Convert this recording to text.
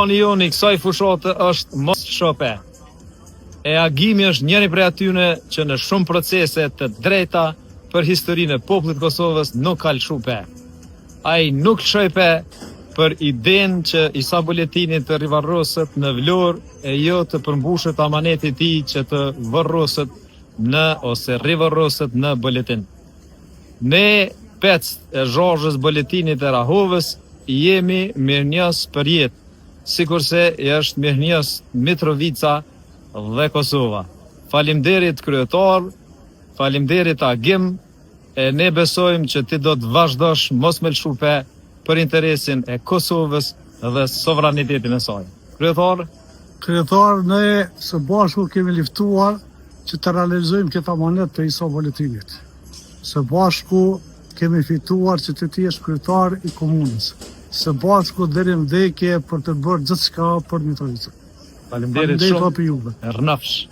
Plani jonë i kësaj fushate është mos shope. E agimi është njëri prej atyne që në shumë procese të drejta për historinë e popullit Kosovës nuk ka lëshupe. Ai nuk lëshojpe për idenë që Isa Buletini të rivarroset në Vlorë e jo të përmbushet amaneti i tij që të varroset në ose rivarroset në Buletin. Ne pec e Zhazhës, Buletinit e Rahovës jemi mirënjohës për jetë, sikurse është mirënjohës Mitrovica dhe Kosova. Faleminderit kryetar, faleminderit agim, e ne besojmë që ti do të vazhdosh mos me lëshupe për interesin e Kosovës dhe sovranitetin e saj. Kryetar? Kryetar, ne së bashku kemi luftuar që të realizojmë këtë amanet të Isa Buletinit. Së bashku kemi fituar që ti jesh kryetar i komunës. Së bashku deri në vdekje për të bërë gjithçka për Mitrovicën. Faleminderit shumë. Për juve. Rnafsh.